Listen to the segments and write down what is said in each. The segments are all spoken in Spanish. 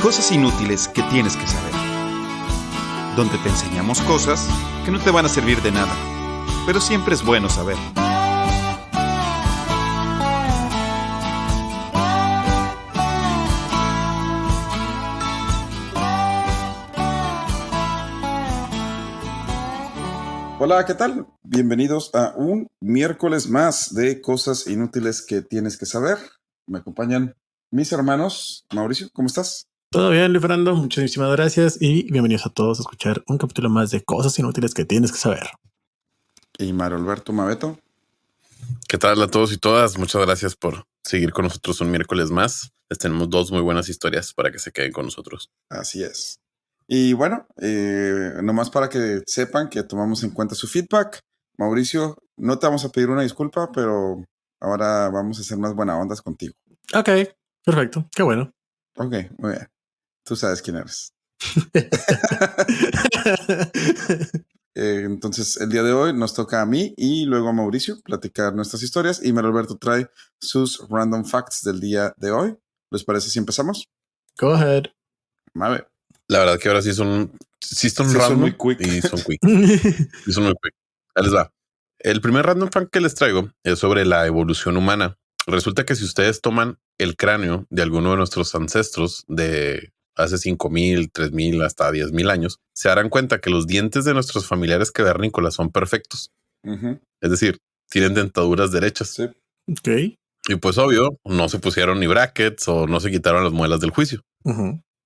Cosas inútiles que tienes que saber. Donde te enseñamos cosas que no te van a servir de nada, pero siempre es bueno saber. Hola, ¿qué tal? Bienvenidos a un miércoles más de Cosas Inútiles que tienes que saber. Me acompañan mis hermanos. Mauricio, ¿cómo estás? Todo bien, Luis Fernando. Muchísimas gracias y bienvenidos a todos a escuchar un capítulo más de Cosas Inútiles que tienes que saber. Y Mario Alberto Mabeto. ¿Qué tal a todos y todas? Muchas gracias por seguir con nosotros un miércoles más. Les tenemos dos muy buenas historias para que se queden con nosotros. Así es. Y bueno, nomás para que sepan que tomamos en cuenta su feedback. Mauricio, no te vamos a pedir una disculpa, pero ahora vamos a hacer más buena ondas contigo. Ok, perfecto. Qué bueno. Ok, muy bien. Tú sabes quién eres. Entonces, el día de hoy nos toca a mí y luego a Mauricio platicar nuestras historias. Y Mario Alberto trae sus random facts del día de hoy. ¿Les parece si empezamos? Go ahead. Mabe. La verdad que ahora sí son random, son muy quick. y son quick. Y son muy quick. Ahí les va. El primer random fact que les traigo es sobre la evolución humana. Resulta que si ustedes toman el cráneo de alguno de nuestros ancestros de hace 5,000, 3,000, hasta 10,000 años, se darán cuenta que los dientes de nuestros familiares cavernícolas son perfectos. Es decir, tienen dentaduras derechas. Sí. Ok. Y pues obvio, no se pusieron ni brackets o no se quitaron las muelas del juicio.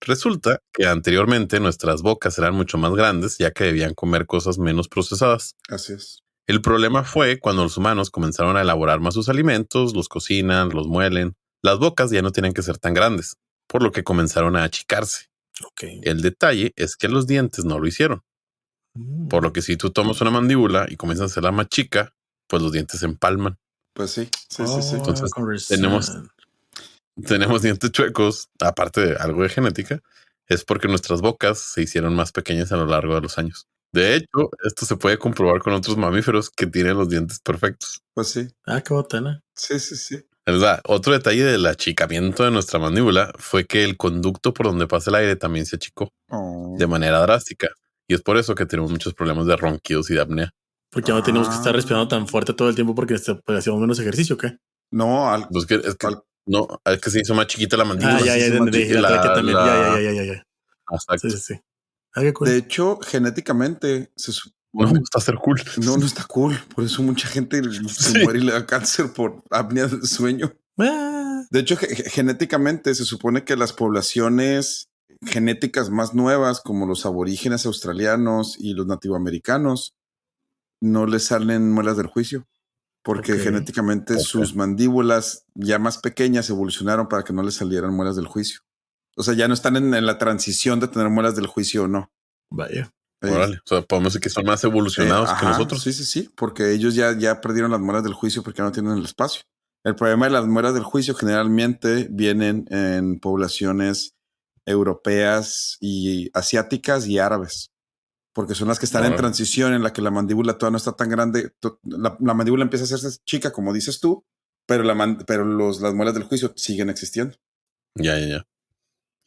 Resulta que anteriormente nuestras bocas eran mucho más grandes, ya que debían comer cosas menos procesadas. Así es. El problema fue cuando los humanos comenzaron a elaborar más sus alimentos, los cocinan, los muelen. Las bocas ya no tienen que ser tan grandes, por lo que comenzaron a achicarse. Okay. El detalle es que los dientes no lo hicieron. Por lo que si tú tomas una mandíbula y comienzas a hacerla más chica, pues los dientes se empalman. Pues sí. Entonces tenemos dientes chuecos, aparte de algo de genética, es porque nuestras bocas se hicieron más pequeñas a lo largo de los años. De hecho, esto se puede comprobar con otros mamíferos que tienen los dientes perfectos. Pues sí. Qué botana. Sí. ¿Verdad? Otro detalle del achicamiento de nuestra mandíbula fue que el conducto por donde pasa el aire también se achicó de manera drástica. Y es por eso que tenemos muchos problemas de ronquidos y de apnea. Porque ya no tenemos que estar respirando tan fuerte todo el tiempo porque hacemos menos ejercicio, ¿o qué? No, es que se hizo más chiquita la mandíbula. Ya. La también. Ya. Exacto. Sí. Cool. De hecho, genéticamente se supone... No me gusta ser cool. No está cool. Por eso mucha gente se muere y le da cáncer por apnea del sueño. De hecho, genéticamente se supone que las poblaciones genéticas más nuevas, como los aborígenes australianos y los nativoamericanos, no les salen muelas del juicio. Porque genéticamente sus mandíbulas ya más pequeñas evolucionaron para que no les salieran muelas del juicio. O sea, ya no están en la transición de tener muelas del juicio o no. Vaya. Órale. O sea, podemos decir que son más evolucionados que nosotros. Sí. Porque ellos ya perdieron las muelas del juicio porque no tienen el espacio. El problema de las muelas del juicio generalmente vienen en poblaciones europeas y asiáticas y árabes. Porque son las que están en transición, en la que la mandíbula todavía no está tan grande. La mandíbula empieza a hacerse chica, como dices tú, pero las muelas del juicio siguen existiendo. Ya.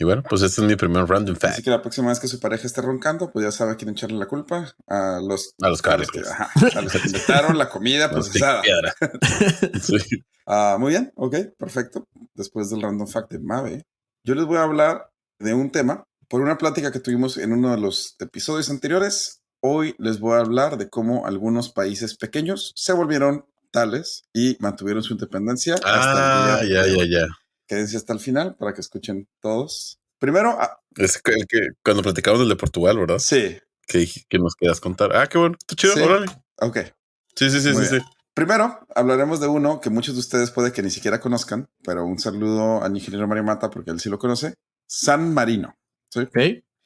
Y bueno, pues este es mi primer random fact. Así que la próxima vez que su pareja esté roncando, pues ya sabe a quién echarle la culpa. A los cavernícolas. A los que inventaron la comida procesada. Sí. Muy bien, ok, perfecto. Después del random fact de Mabe, yo les voy a hablar de un tema. Por una plática que tuvimos en uno de los episodios anteriores, hoy les voy a hablar de cómo algunos países pequeños se volvieron tales y mantuvieron su independencia hasta el día de hoy. Ya. Quédense hasta el final para que escuchen todos. Primero... es el que cuando platicamos del de Portugal, ¿verdad? Sí. Que nos quieras contar. Qué bueno. Está chido, sí. órale. Ok. Sí. Primero, hablaremos de uno que muchos de ustedes puede que ni siquiera conozcan, pero un saludo al ingeniero Mario Mata porque él sí lo conoce. San Marino. ¿Sí?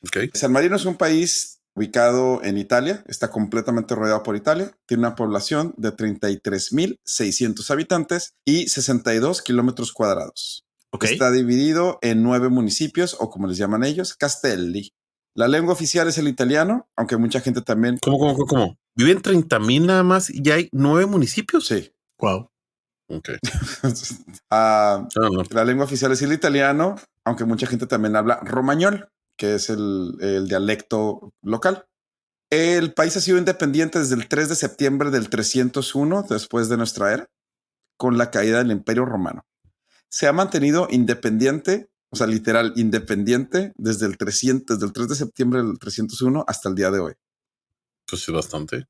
Okay. San Marino es un país ubicado en Italia, está completamente rodeado por Italia, tiene una población de 33,600 habitantes y 62 kilómetros cuadrados. Está dividido en 9 municipios, o como les llaman ellos, castelli. La lengua oficial es el italiano, aunque mucha gente también... ¿Cómo? ¿Viven 30,000 nada más y ya hay 9 municipios? Sí. Wow. Ok. La lengua oficial es el italiano. aunque mucha gente también habla romañol, que es el dialecto local. El país ha sido independiente desde el 3 de septiembre del 301 después de nuestra era, con la caída del Imperio Romano. Se ha mantenido independiente, o sea, literal independiente desde el 3 de septiembre del 301 hasta el día de hoy. Pues sí, bastante.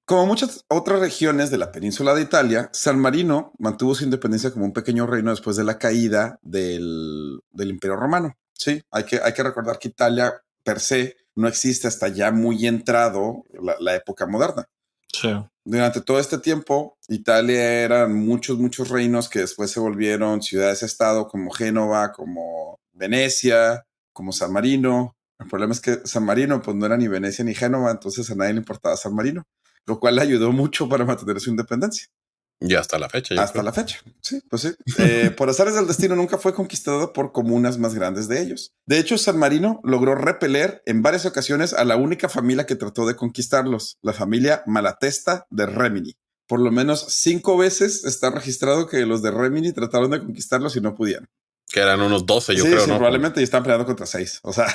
Como muchas otras regiones de la península de Italia, San Marino mantuvo su independencia como un pequeño reino después de la caída del Imperio Romano. Sí, hay que recordar que Italia per se no existe hasta ya muy entrado la época moderna. Sí. Durante todo este tiempo, Italia eran muchos reinos que después se volvieron ciudades-estado como Génova, como Venecia, como San Marino. El problema es que San Marino pues no era ni Venecia ni Génova, entonces a nadie le importaba San Marino, lo cual le ayudó mucho para mantener su independencia. Y hasta la fecha. Hasta la fecha. Sí, pues sí. Por azares del destino nunca fue conquistado por comunas más grandes de ellos. De hecho, San Marino logró repeler en varias ocasiones a la única familia que trató de conquistarlos, la familia Malatesta de Rimini. Por lo menos 5 veces está registrado que los de Rimini trataron de conquistarlos y no pudieron. Que eran unos 12, yo creo, sí, ¿no? Probablemente, y están peleando contra 6. O sea,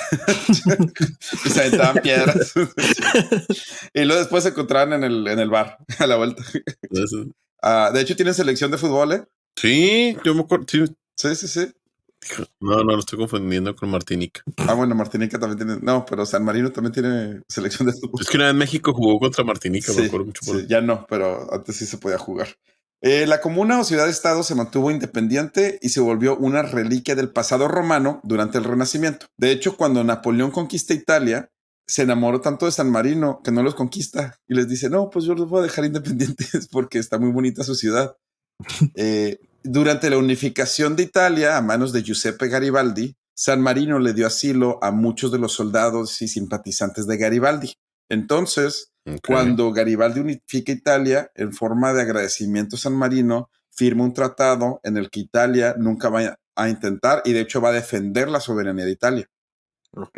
y se aventaban piedras. Y luego después se encontraban en el bar a la vuelta. De hecho, tienen selección de fútbol, ¿eh? Sí, yo me acuerdo. Sí. No, lo estoy confundiendo con Martinica. Bueno, Martinica también tiene. No, pero San Marino también tiene selección de fútbol. Es que una vez México jugó contra Martinica, me acuerdo mucho por eso. Ya no, pero antes sí se podía jugar. La comuna o ciudad-estado se mantuvo independiente y se volvió una reliquia del pasado romano durante el Renacimiento. De hecho, cuando Napoleón conquista Italia, se enamoró tanto de San Marino que no los conquista y les dice, no, pues yo los voy a dejar independientes porque está muy bonita su ciudad. Durante la unificación de Italia a manos de Giuseppe Garibaldi, San Marino le dio asilo a muchos de los soldados y simpatizantes de Garibaldi. Entonces, cuando Garibaldi unifica Italia, en forma de agradecimiento a San Marino, firma un tratado en el que Italia nunca va a intentar y de hecho va a defender la soberanía de Italia. Ok.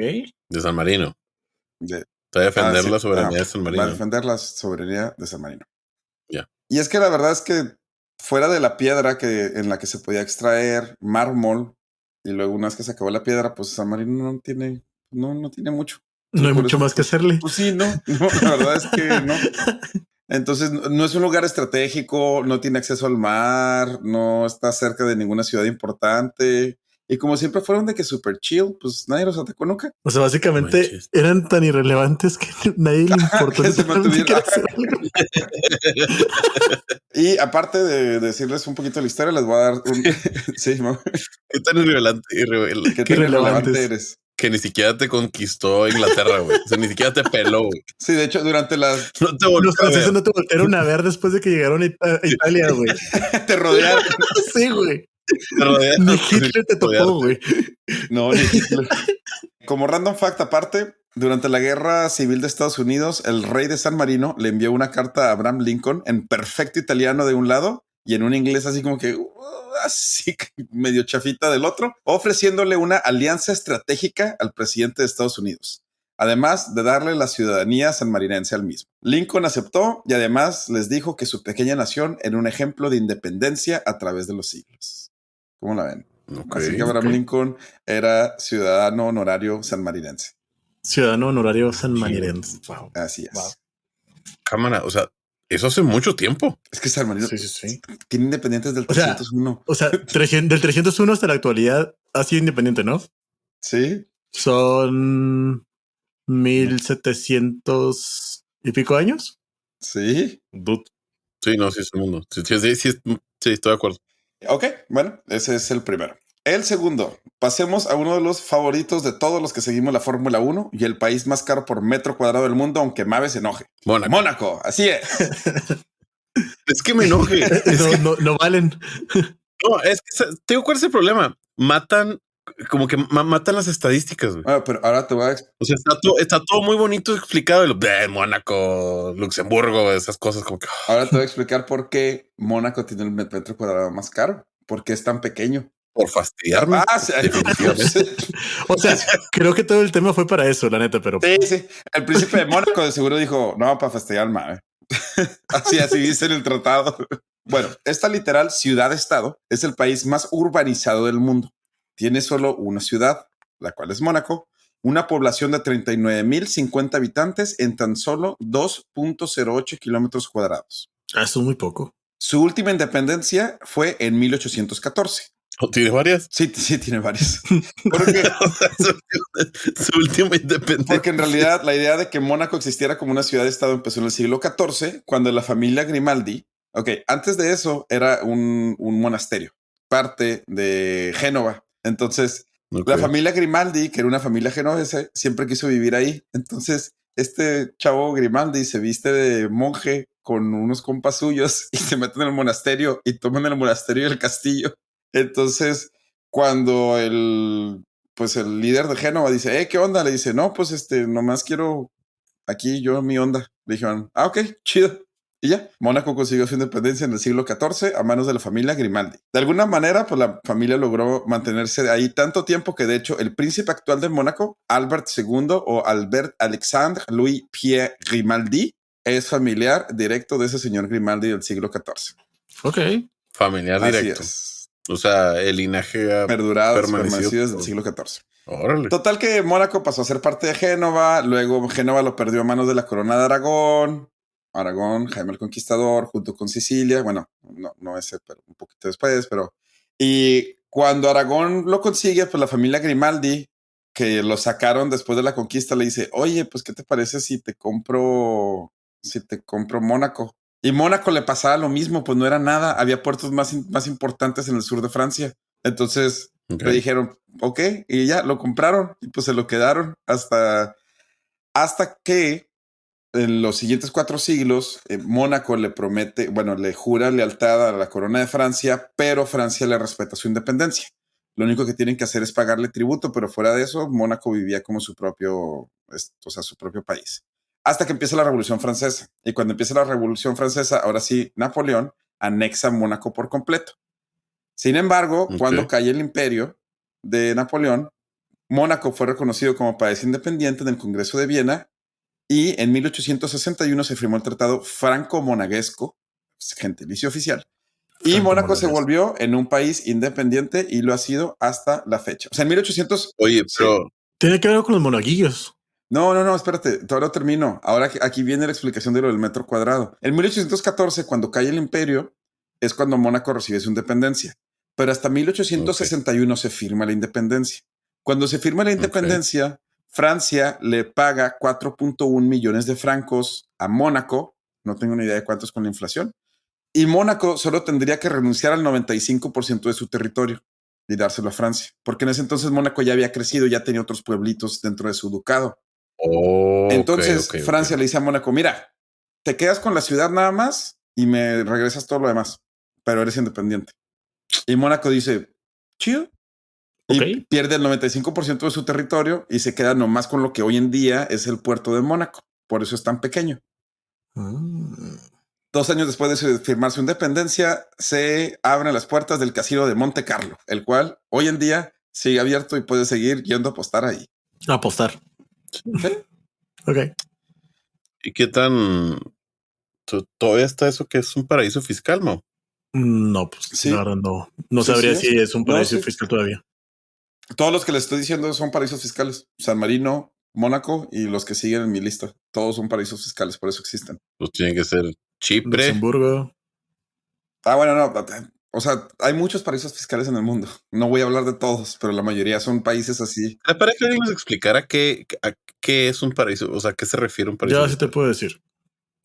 De San Marino. Va a defender la soberanía de San Marino. Va a defender la soberanía de San Marino. Ya. Y es que la verdad es que fuera de la piedra en la que se podía extraer mármol y luego una vez que se acabó la piedra, pues San Marino no tiene mucho. No hay mucho más que hacerle. Pues sí, no, la verdad es que no. Entonces no es un lugar estratégico, no tiene acceso al mar, no está cerca de ninguna ciudad importante. Y como siempre fueron de que super chill, pues nadie los atacó nunca. O sea, básicamente eran tan irrelevantes que nadie le importó. Que se mantuvieron. Y aparte de decirles un poquito de la historia, les voy a dar un... Sí, ¿Qué tan irrelevante eres? Que ni siquiera te conquistó Inglaterra, güey. O sea, ni siquiera te peló, güey. Sí, de hecho, durante las... Los franceses no te voltearon a ver después de que llegaron a Italia, güey. Te rodearon. Sí, güey. Te rodearon. Ni Hitler te tocó, güey. No, ni Hitler. Como random fact aparte, durante la Guerra Civil de Estados Unidos, el rey de San Marino le envió una carta a Abraham Lincoln en perfecto italiano de un lado y en un inglés así como que así medio chafita del otro, ofreciéndole una alianza estratégica al presidente de Estados Unidos, además de darle la ciudadanía sanmarinense al mismo. Lincoln aceptó y además les dijo que su pequeña nación era un ejemplo de independencia a través de los siglos. ¿Cómo la ven? Así que Abraham Lincoln era ciudadano honorario sanmarinense. Ciudadano honorario sanmarinense. Wow. Así es. Wow. Cámara, o sea, eso hace mucho tiempo. Es que San Marino sí. tiene independientes del 301. O sea, del 301 hasta la actualidad ha sido independiente, ¿no? Sí. Son 1700 y pico años. Sí. Sí, no, sí es el mundo. Sí, estoy de acuerdo. Ok, bueno, ese es el primero. El segundo, pasemos a uno de los favoritos de todos los que seguimos la Fórmula 1 y el país más caro por metro cuadrado del mundo, aunque Mabe se enoje. Mónaco, así es. Es que me enoje. No valen. No, es que tengo cuál es el problema. Matan las estadísticas. Pero ahora te voy a... O sea, está todo muy bonito explicado. Mónaco, Luxemburgo, esas cosas como que... Ahora te voy a explicar por qué Mónaco tiene el metro cuadrado más caro. ¿Por qué es tan pequeño? Por fastidiarme. Sí. O sea, creo que todo el tema fue para eso, la neta, pero... Sí. El príncipe de Mónaco de seguro dijo, no, para fastidiarme. así dice en el tratado. Bueno, esta literal ciudad-estado es el país más urbanizado del mundo. tiene solo una ciudad, la cual es Mónaco, una población de 39,050 habitantes en tan solo 2.08 kilómetros cuadrados. Eso es muy poco. Su última independencia fue en 1814. ¿O tiene varias? Sí, tiene varias. Porque, su última independencia. Porque en realidad la idea de que Mónaco existiera como una ciudad-estado empezó en el siglo XIV, cuando la familia Grimaldi, antes de eso era un monasterio, parte de Génova. Entonces, la familia Grimaldi, que era una familia genovesa, siempre quiso vivir ahí. Entonces, este chavo Grimaldi se viste de monje con unos compas suyos y se meten en el monasterio y toman el monasterio y el castillo. Entonces, cuando el líder de Génova dice, ¿qué onda? Le dice, no, pues nomás quiero aquí yo mi onda. Le dijeron, ok, chido. Y ya, Mónaco consiguió su independencia en el siglo XIV a manos de la familia Grimaldi. De alguna manera, pues la familia logró mantenerse ahí tanto tiempo que de hecho el príncipe actual de Mónaco, Albert II o Albert Alexandre Louis Pierre Grimaldi, es familiar directo de ese señor Grimaldi del siglo XIV. Ok. Familiar directo. O sea, el linaje permanecido desde el siglo XIV. Órale. Total que Mónaco pasó a ser parte de Génova, luego Génova lo perdió a manos de la corona de Aragón, Jaime el Conquistador, junto con Sicilia, bueno, no ese, pero un poquito después, y cuando Aragón lo consigue, pues la familia Grimaldi, que lo sacaron después de la conquista, le dice, oye, pues ¿qué te parece si te compro Mónaco? Y Mónaco le pasaba lo mismo, pues no era nada. Había puertos más importantes en el sur de Francia. Entonces le dijeron, ok, y ya lo compraron y pues se lo quedaron hasta que en los siguientes 4 siglos Mónaco le jura lealtad a la corona de Francia, pero Francia le respeta su independencia. Lo único que tienen que hacer es pagarle tributo, pero fuera de eso, Mónaco vivía como su propio país. Hasta que empieza la Revolución Francesa. Y cuando empieza la Revolución Francesa, ahora sí, Napoleón anexa Mónaco por completo. Sin embargo, cuando cae el imperio de Napoleón, Mónaco fue reconocido como país independiente en el Congreso de Viena y en 1861 se firmó el Tratado Franco-Monegasco, gentilicio oficial, y Mónaco se volvió en un país independiente y lo ha sido hasta la fecha. O sea, en 1800... Oye, pero... Tiene que ver con los monaguillos. No, espérate, todavía no termino. Ahora aquí viene la explicación de lo del metro cuadrado. En 1814, cuando cae el imperio, es cuando Mónaco recibe su independencia. Pero hasta 1861 se firma la independencia. Cuando se firma la independencia, Francia le paga 4.1 millones de francos a Mónaco. No tengo ni idea de cuántos con la inflación. Y Mónaco solo tendría que renunciar al 95% de su territorio y dárselo a Francia. Porque en ese entonces Mónaco ya había crecido, ya tenía otros pueblitos dentro de su ducado. Entonces Francia le dice a Mónaco, mira, te quedas con la ciudad nada más y me regresas todo lo demás, pero eres independiente. Y Mónaco dice, chido. Y pierde el 95% de su territorio y se queda nomás con lo que hoy en día es el puerto de Mónaco. Por eso es tan pequeño. 2 años después de firmar su independencia, se abren las puertas del casino de Monte Carlo, el cual hoy en día sigue abierto y puede seguir yendo a apostar ahí. Apostar. ¿Sí? Ok. ¿Y qué tan todavía está eso que es un paraíso fiscal, no? No, pues sí. La verdad no sabría si es un paraíso fiscal todavía. Todos los que les estoy diciendo son paraísos fiscales. San Marino, Mónaco y los que siguen en mi lista. Todos son paraísos fiscales, por eso existen. Pues tienen que ser Chipre. Luxemburgo. Bueno, no. O sea, hay muchos paraísos fiscales en el mundo. No voy a hablar de todos, pero la mayoría son países así. Para que alguien nos explicara qué es un paraíso, o sea, ¿a qué se refiere un paraíso? Yo sí te puedo decir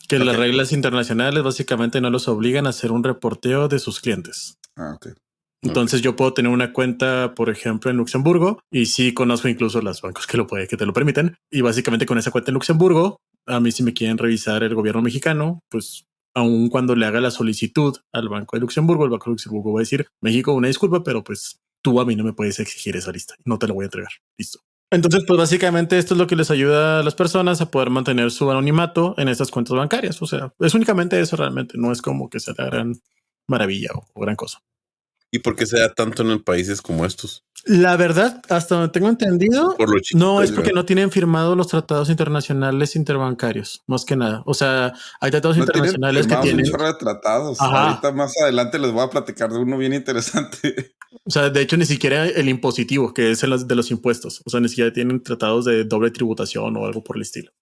que las reglas internacionales básicamente no los obligan a hacer un reporteo de sus clientes. Entonces yo puedo tener una cuenta, por ejemplo, en Luxemburgo y sí conozco incluso los bancos que te lo permiten. Y básicamente con esa cuenta en Luxemburgo, a mí si me quieren revisar el gobierno mexicano, pues aun cuando le haga la solicitud al Banco de Luxemburgo, el Banco de Luxemburgo va a decir, México, una disculpa, pero pues tú a mí no me puedes exigir esa lista. No te la voy a entregar. Listo. Entonces, pues básicamente esto es lo que les ayuda a las personas a poder mantener su anonimato en estas cuentas bancarias. O sea, es únicamente eso realmente. No es como que sea la gran maravilla o gran cosa. ¿Y por qué se da tanto en países como estos? La verdad, hasta donde tengo entendido, no es porque no tienen firmado los tratados internacionales interbancarios, más que nada. O sea, hay tratados internacionales que tienen un chorro de tratados. Ahorita más adelante les voy a platicar de uno bien interesante. O sea, de hecho, ni siquiera el impositivo, que es el de los impuestos. O sea, ni siquiera tienen tratados de doble tributación o algo por el estilo.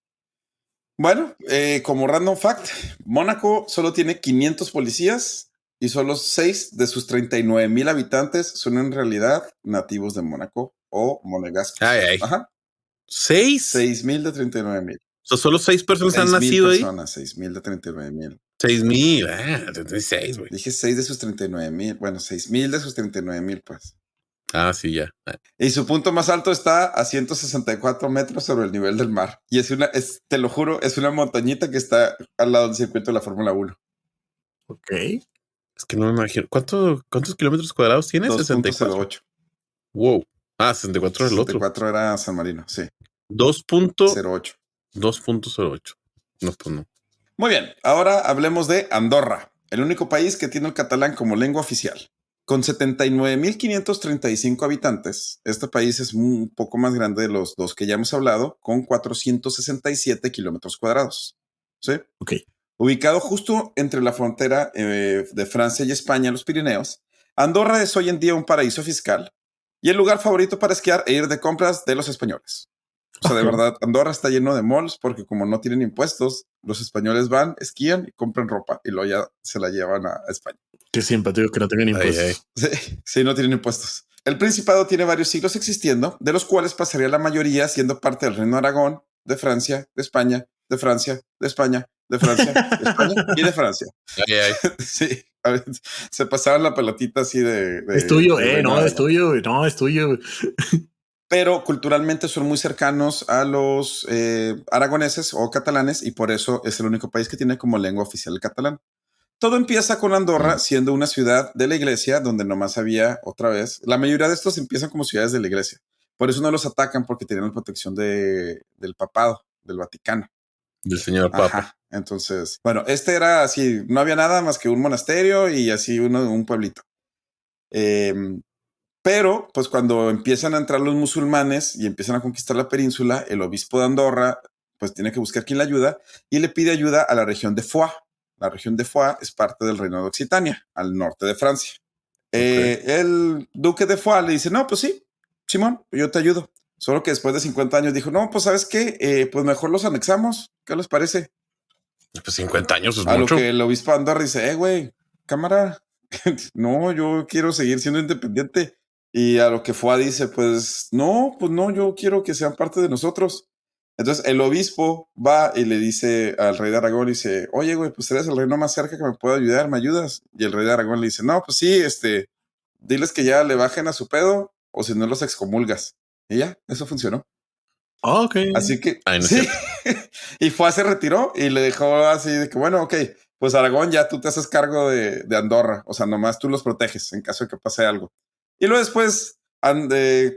Bueno, como random fact, Mónaco solo tiene 500 policías y solo 6 de sus 39,000 habitantes son en realidad nativos de Mónaco o monegascos. Ay. Ajá. 6,000 de 39,000. O sea, solo 6 personas han nacido ahí. 6,000 de 39,000. 6,000, 36, güey. Dije 6 de sus 39,000. Bueno, 6,000 de sus 39,000, pues. Ah, sí, ya. Y su punto más alto está a 164 metros sobre el nivel del mar. Y te lo juro, es una montañita que está al lado del circuito de la Fórmula 1. Ok. Es que no me imagino. ¿Cuántos kilómetros cuadrados tiene? 2.08. Wow. 64 es el otro. 64 era San Marino, sí. 2.08. 2.08. No, pues no. Muy bien, ahora hablemos de Andorra, el único país que tiene el catalán como lengua oficial. Con 79,535 habitantes, este país es un poco más grande de los dos que ya hemos hablado, con 467 kilómetros cuadrados. ¿Sí? Ok. Ubicado justo entre la frontera de Francia y España, los Pirineos, Andorra es hoy en día un paraíso fiscal y el lugar favorito para esquiar e ir de compras de los españoles. O sea, de verdad, Andorra está lleno de malls porque como no tienen impuestos, los españoles van, esquían y compran ropa y luego ya se la llevan a España. Qué simpático que no tengan impuestos. Sí, no tienen impuestos. El Principado tiene varios siglos existiendo, de los cuales pasaría la mayoría siendo parte del Reino de Aragón, de Francia, de España, de Francia, de España, de Francia, de España y de Francia. Sí, a ver, se pasaban la pelotita así de es tuyo, no, es tuyo, no, es tuyo. Pero culturalmente son muy cercanos a los aragoneses o catalanes y por eso es el único país que tiene como lengua oficial el catalán. Todo empieza con Andorra siendo una ciudad de la iglesia donde nomás había otra vez. La mayoría de estos empiezan como ciudades de la iglesia. Por eso no los atacan porque tenían la protección del papado, del Vaticano. Del señor Papa. Ajá. Entonces, bueno, era así, no había nada más que un monasterio y así un pueblito. Pero, pues cuando empiezan a entrar los musulmanes y empiezan a conquistar la península, el obispo de Andorra, pues tiene que buscar quién le ayuda y le pide ayuda a la región de Foix. La región de Foix es parte del reino de Occitania, al norte de Francia. El duque de Foix le dice, no, pues sí, Simón, yo te ayudo. Solo que después de 50 años dijo, no, pues ¿sabes qué? Pues mejor los anexamos. ¿Qué les parece? Pues 50 años es a mucho. Lo que el obispo de Andorra dice, güey, cámara, no, yo quiero seguir siendo independiente. Y a lo que Foix dice, pues no, yo quiero que sean parte de nosotros. Entonces el obispo va y le dice al rey de Aragón, dice, oye, güey, pues eres el reino más cerca que me puede ayudar, ¿me ayudas? Y el rey de Aragón le dice, no, pues sí, diles que ya le bajen a su pedo o si no los excomulgas. Y ya, eso funcionó. Ok. Así que, sí. Y Foix se retiró y le dejó así de que, bueno, ok, pues Aragón, ya tú te haces cargo de Andorra. O sea, nomás tú los proteges en caso de que pase algo. Y luego después,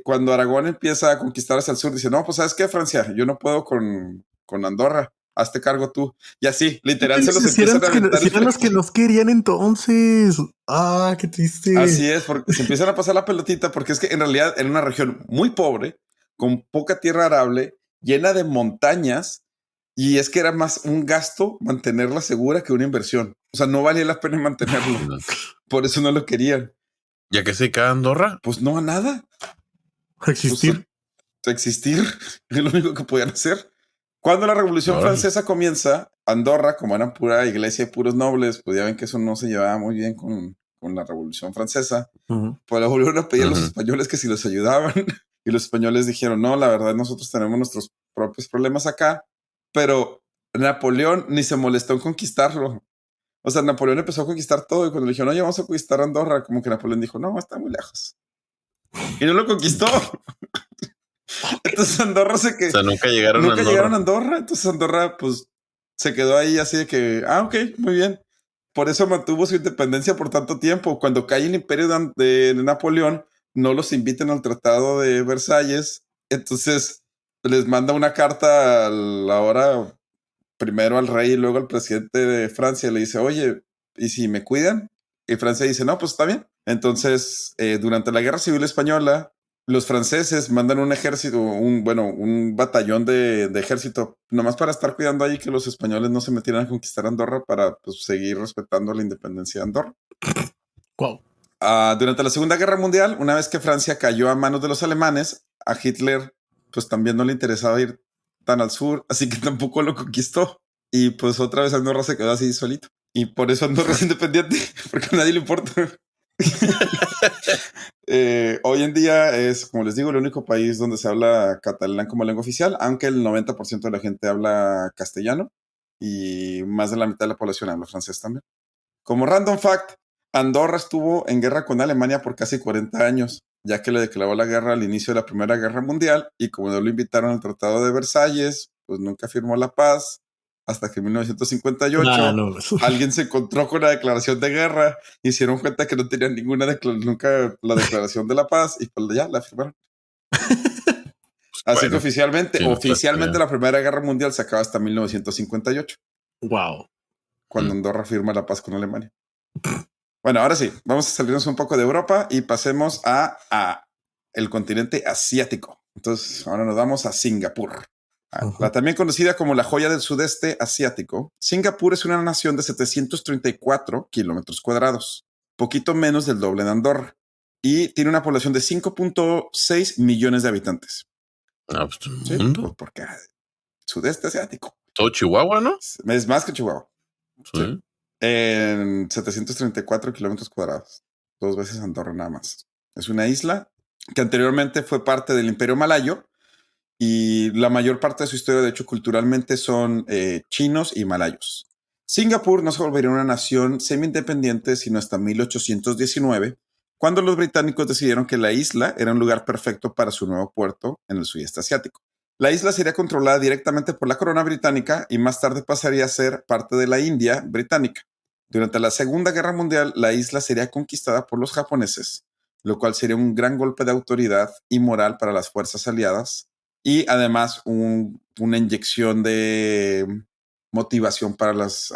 cuando Aragón empieza a conquistar hacia el sur, dice, no, pues ¿sabes qué, Francia? Yo no puedo con Andorra. Hazte cargo tú. Y así, literal, se los empiezan a aventar. Si eran los que nos querían entonces. Ah, qué triste. Así es, porque se empiezan a pasar la pelotita, porque es que en realidad era una región muy pobre, con poca tierra arable, llena de montañas, y es que era más un gasto mantenerla segura que una inversión. O sea, no valía la pena mantenerlo. Por eso no lo querían. ¿Ya que se cae Andorra? Pues no a nada. Existir. Pues, existir es lo único que podían hacer. Cuando la Revolución Francesa comienza, Andorra, como eran pura iglesia y puros nobles, pues ya ven que eso no se llevaba muy bien con la Revolución Francesa. Pues le volvieron a pedir a los españoles que si los ayudaban. Y los españoles dijeron, no, la verdad nosotros tenemos nuestros propios problemas acá. Pero Napoleón ni se molestó en conquistarlo. O sea, Napoleón empezó a conquistar todo y cuando le dijeron, oye, vamos a conquistar Andorra, como que Napoleón dijo, no, está muy lejos. Y no lo conquistó. Entonces Andorra O sea, nunca llegaron a Andorra. Entonces Andorra, pues, se quedó ahí así de que, ok, muy bien. Por eso mantuvo su independencia por tanto tiempo. Cuando cae el imperio de Napoleón, no los invitan al Tratado de Versalles. Entonces les manda una carta ahora primero al rey y luego al presidente de Francia. Le dice, oye, ¿y si me cuidan? Y Francia dice, no, pues está bien. Entonces, durante la Guerra Civil Española, los franceses mandan un ejército, un batallón de ejército, nomás para estar cuidando ahí que los españoles no se metieran a conquistar Andorra para pues, seguir respetando la independencia de Andorra. Wow. Durante la Segunda Guerra Mundial, una vez que Francia cayó a manos de los alemanes, a Hitler pues también no le interesaba ir tan al sur, así que tampoco lo conquistó. Y pues otra vez Andorra se quedó así solito. Y por eso Andorra es independiente, porque a nadie le importa. Hoy en día es, como les digo, el único país donde se habla catalán como lengua oficial, aunque el 90% de la gente habla castellano y más de la mitad de la población habla francés también. Como random fact, Andorra estuvo en guerra con Alemania por casi 40 años, ya que le declaró la guerra al inicio de la Primera Guerra Mundial y como no lo invitaron al Tratado de Versalles, pues nunca firmó la paz hasta que en 1958 alguien se encontró con la declaración de guerra y se dieron cuenta que no tenían nunca la declaración de la paz y pues ya la firmaron. Así que oficialmente la Primera Guerra Mundial se acaba hasta 1958. Wow. Cuando Andorra firma la paz con Alemania. Bueno, ahora sí, vamos a salirnos un poco de Europa y pasemos a el continente asiático. Entonces, ahora nos vamos a Singapur. La también conocida como la joya del sudeste asiático, Singapur es una nación de 734 kilómetros cuadrados, poquito menos del doble de Andorra, y tiene una población de 5.6 millones de habitantes. ¿Sí? Pues porque sudeste asiático. Todo Chihuahua, ¿no? Es más que Chihuahua. Sí. En 734 kilómetros cuadrados, 2 veces Andorra nada más. Es una isla que anteriormente fue parte del Imperio Malayo y la mayor parte de su historia, de hecho, culturalmente son chinos y malayos. Singapur no se volvería una nación semi-independiente sino hasta 1819, cuando los británicos decidieron que la isla era un lugar perfecto para su nuevo puerto en el sudeste asiático. La isla sería controlada directamente por la corona británica y más tarde pasaría a ser parte de la India británica. Durante la Segunda Guerra Mundial, la isla sería conquistada por los japoneses, lo cual sería un gran golpe de autoridad y moral para las fuerzas aliadas y además una inyección de motivación para las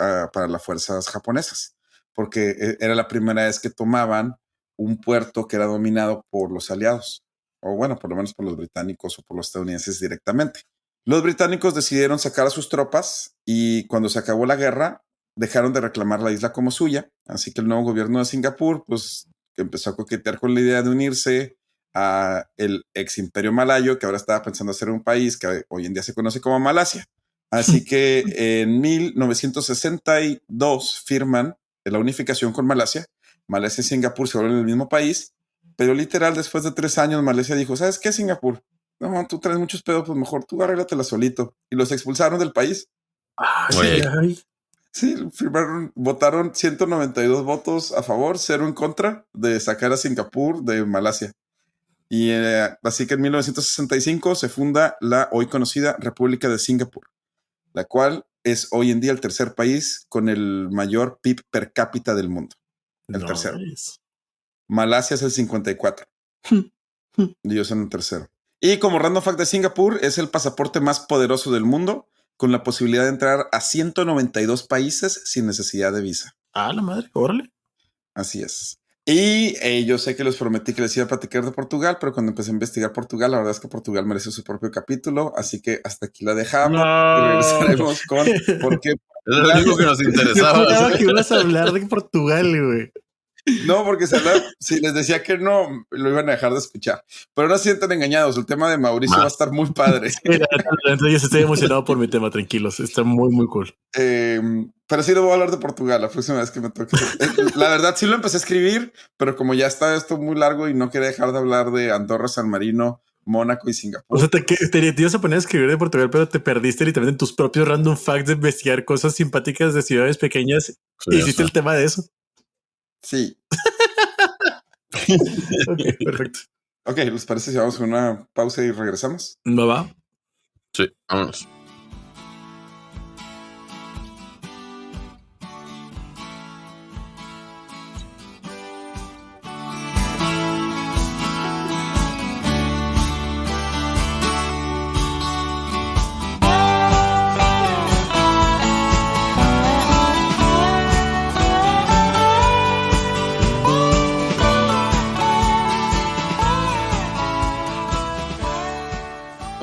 fuerzas japonesas, porque era la primera vez que tomaban un puerto que era dominado por los aliados, o bueno, por lo menos por los británicos o por los estadounidenses directamente. Los británicos decidieron sacar a sus tropas y cuando se acabó la guerra dejaron de reclamar la isla como suya, así que el nuevo gobierno de Singapur pues empezó a coquetear con la idea de unirse a el ex imperio malayo, que ahora estaba pensando hacer un país que hoy en día se conoce como Malasia. Así que en 1962 firman la unificación con Malasia. Malasia y Singapur se vuelven el mismo país, pero literal después de 3 años Malasia dijo, ¿sabes qué, Singapur? No, tú traes muchos pedos, pues mejor tú arréglatela solito. Y los expulsaron del país. Sí, votaron 192 votos a favor, 0 en contra de sacar a Singapur de Malasia. Y así que en 1965 se funda la hoy conocida República de Singapur, la cual es hoy en día el tercer país con el mayor PIB per cápita del mundo. El tercero. Malasia es el 54. Y ellos son el tercero. Y como random fact de Singapur, es el pasaporte más poderoso del mundo, con la posibilidad de entrar a 192 países sin necesidad de visa. La madre, órale. Así es. Y yo sé que les prometí que les iba a platicar de Portugal, pero cuando empecé a investigar Portugal, la verdad es que Portugal merece su propio capítulo, así que hasta aquí la dejamos y regresaremos con por qué. Es lo único que nos interesaba. Yo que ibas a hablar de Portugal, güey. No, porque si les decía que no, lo iban a dejar de escuchar. Pero no se sientan engañados. El tema de Mauricio va a estar muy padre. Entonces estoy emocionado por mi tema, tranquilos. Está muy, muy cool. Pero sí lo voy a hablar de Portugal la próxima vez que me toque. La verdad, sí lo empecé a escribir, pero como ya está esto muy largo y no quería dejar de hablar de Andorra, San Marino, Mónaco y Singapur. O sea, te ibas a poner a escribir de Portugal, pero te perdiste literalmente en tus propios random facts de investigar cosas simpáticas de ciudades pequeñas. Sí, hiciste el tema de eso. Sí. Ok, perfecto. Ok, ¿les parece si vamos a una pausa y regresamos? ¿No va? Sí, vámonos.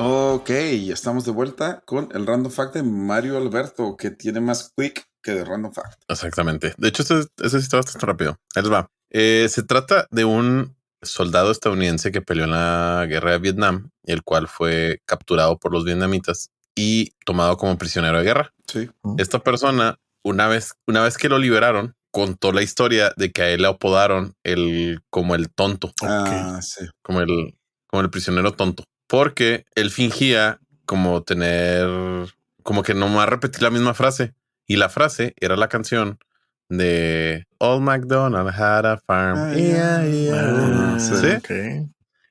Ok, ya estamos de vuelta con el Random Fact de Mario Alberto, que tiene más quick que de Random Fact. Exactamente. De hecho, ese sí está bastante rápido. Ahí les va. Se trata de un soldado estadounidense que peleó en la guerra de Vietnam, el cual fue capturado por los vietnamitas y tomado como prisionero de guerra. Sí. Esta persona, una vez que lo liberaron, contó la historia de que a él le apodaron como el tonto. Sí. Como el prisionero tonto, porque él fingía como que nomás repetir la misma frase, y la frase era la canción de Old MacDonald had a farm. Sí. Okay.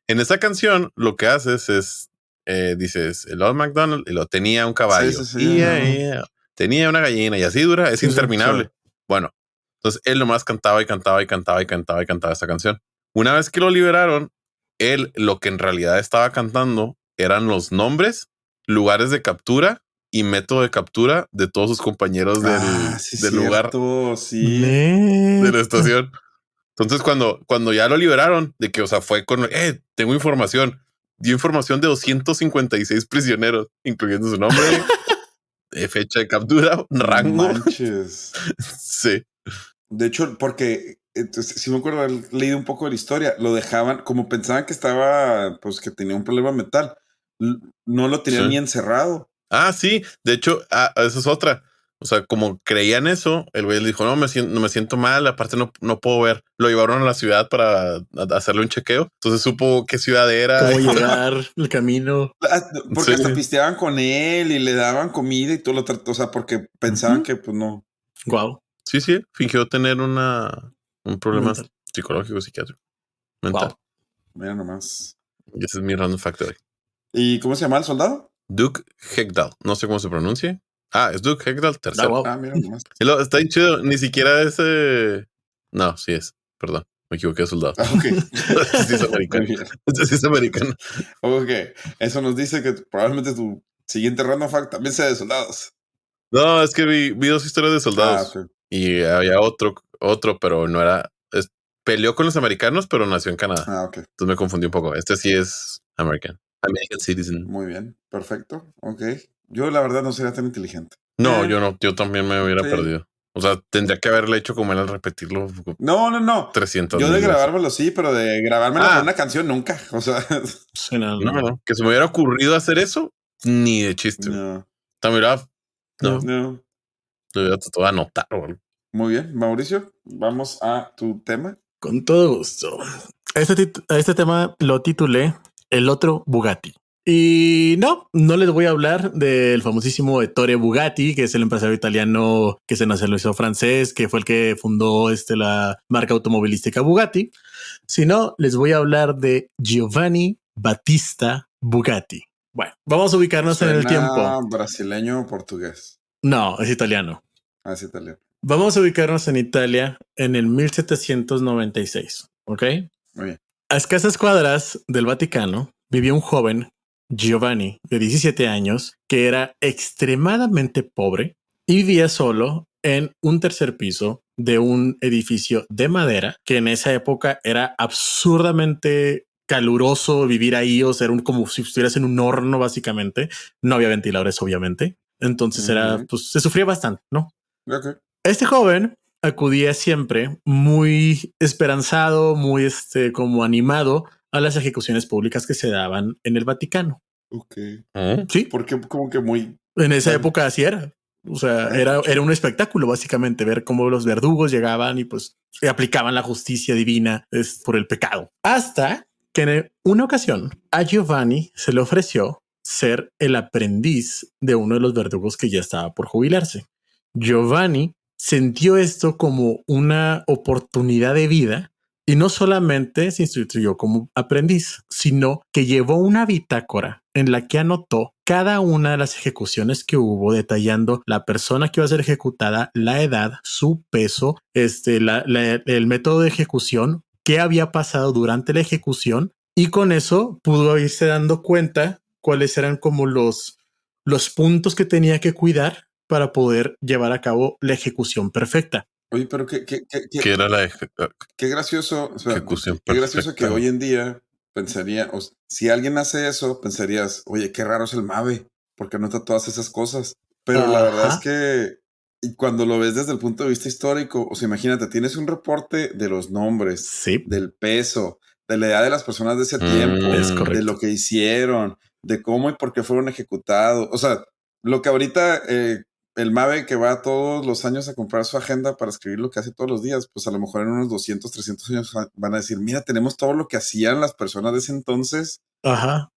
En esa canción lo que haces es dices el Old MacDonald y lo tenía un caballo, tenía una gallina, y así dura, es interminable. Sí. Bueno, entonces él nomás cantaba y cantaba y cantaba y cantaba y cantaba esta canción. Una vez que lo liberaron, él lo que en realidad estaba cantando eran los nombres, lugares de captura y método de captura de todos sus compañeros del lugar, de la estación. Entonces, cuando ya lo liberaron, de que, o sea, fue con, tengo información, dio información de 256 prisioneros, incluyendo su nombre, fecha de captura, rango. Manches. Sí. De hecho, porque si me acuerdo haber leído un poco de la historia, lo dejaban, como pensaban que estaba, pues que tenía un problema mental, no lo tenían ni encerrado. Ah, sí. De hecho, esa es otra. O sea, como creían eso, el güey le dijo, no me siento mal, aparte no puedo ver. Lo llevaron a la ciudad para hacerle un chequeo. Entonces supo qué ciudad era. Cómo llegar, el camino. Porque hasta pisteaban con él y le daban comida y todo lo trató, o sea, porque pensaban que pues no. Wow. Sí, fingió tener un problema psicológico, psiquiátrico. Mental. Wow. Mira nomás. Y ese es mi random fact de hoy. ¿Y cómo se llama el soldado? Duke Hegdal. No sé cómo se pronuncia. Es Duke Hegdal III. Wow. Mira nomás. Está bien chido. Ni siquiera es... No, sí es. Perdón. Me equivoqué de soldado. Ok. Sí es americano. Sí es americano. Ok. Eso nos dice que probablemente tu siguiente random fact también sea de soldados. No, es que vi dos historias de soldados. Okay. Y había otro, pero no era... peleó con los americanos, pero nació en Canadá. Ok. Entonces me confundí un poco. Este sí es American citizen. Muy bien. Perfecto. Ok. Yo la verdad no sería tan inteligente. No, yo no. Yo también me hubiera perdido. O sea, tendría que haberle hecho como él al repetirlo. No. 300 Yo de grabármelo sí, pero de grabármelo con una canción nunca. O sea, no. Que se me hubiera ocurrido hacer eso, ni de chiste. No. También No. Lo hubiera tratado de anotar o algo. Muy bien, Mauricio, vamos a tu tema. Con todo gusto. Este tema lo titulé El otro Bugatti. Y no les voy a hablar del famosísimo Ettore Bugatti, que es el empresario italiano que se nacionalizó francés, que fue el que fundó la marca automovilística Bugatti, sino les voy a hablar de Giovanni Battista Bugatti. Bueno, vamos a ubicarnos en el tiempo. ¿Brasileño o portugués? No, es italiano. Es italiano. Vamos a ubicarnos en Italia en el 1796, ¿ok? Muy bien. A escasas cuadras del Vaticano vivía un joven, Giovanni, de 17 años, que era extremadamente pobre y vivía solo en un tercer piso de un edificio de madera que en esa época era absurdamente caluroso vivir ahí, o sea, era como si estuvieras en un horno básicamente. No había ventiladores, obviamente. Entonces se sufría bastante, ¿no? Okay. Este joven acudía siempre muy esperanzado, muy como animado a las ejecuciones públicas que se daban en el Vaticano. Ok. Sí. Porque como que muy... En esa época así era. O sea, era un espectáculo básicamente ver cómo los verdugos llegaban y pues aplicaban la justicia divina por el pecado. Hasta que en una ocasión a Giovanni se le ofreció ser el aprendiz de uno de los verdugos que ya estaba por jubilarse. Giovanni sintió esto como una oportunidad de vida y no solamente se instruyó como aprendiz, sino que llevó una bitácora en la que anotó cada una de las ejecuciones que hubo, detallando la persona que iba a ser ejecutada, la edad, su peso, el método de ejecución, qué había pasado durante la ejecución, y con eso pudo irse dando cuenta cuáles eran como los puntos que tenía que cuidar para poder llevar a cabo la ejecución perfecta. Oye, pero ¿qué era la qué gracioso, o sea, ejecución qué gracioso que hoy en día pensaría, si alguien hace eso, pensarías, oye, qué raro es el MAVE, porque anota todas esas cosas. Pero la verdad es que Y cuando lo ves desde el punto de vista histórico, o sea, imagínate, tienes un reporte de los nombres, sí, del peso, de la edad de las personas de ese tiempo, es correcto, de lo que hicieron, de cómo y por qué fueron ejecutados. O sea, lo que ahorita el Mave que va todos los años a comprar su agenda para escribir lo que hace todos los días, pues a lo mejor en unos 200, 300 años van a decir, mira, tenemos todo lo que hacían las personas de ese entonces. Ajá.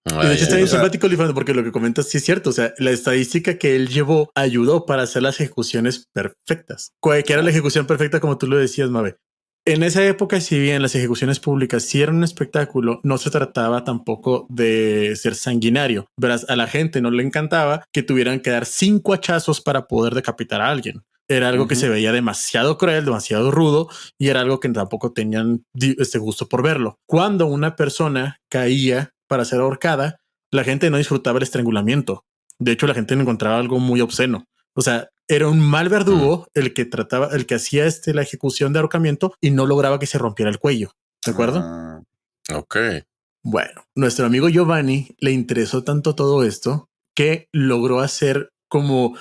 Y de hecho está bien simpático, porque lo que comentas sí es cierto. O sea, la estadística que él llevó ayudó para hacer las ejecuciones perfectas. ¿Qué era la ejecución perfecta? Como tú lo decías, Mabe. En esa época, si bien las ejecuciones públicas sí eran un espectáculo, no se trataba tampoco de ser sanguinario. Verás, a la gente no le encantaba que tuvieran que dar 5 hachazos para poder decapitar a alguien. Era algo que se veía demasiado cruel, demasiado rudo, y era algo que tampoco tenían este gusto por verlo. Cuando una persona caía para ser ahorcada, la gente no disfrutaba el estrangulamiento. De hecho, la gente encontraba algo muy obsceno. O sea, era un mal verdugo el que hacía la ejecución de ahorcamiento y no lograba que se rompiera el cuello. ¿De acuerdo? Ok. Bueno, nuestro amigo Giovanni le interesó tanto todo esto que logró hacer como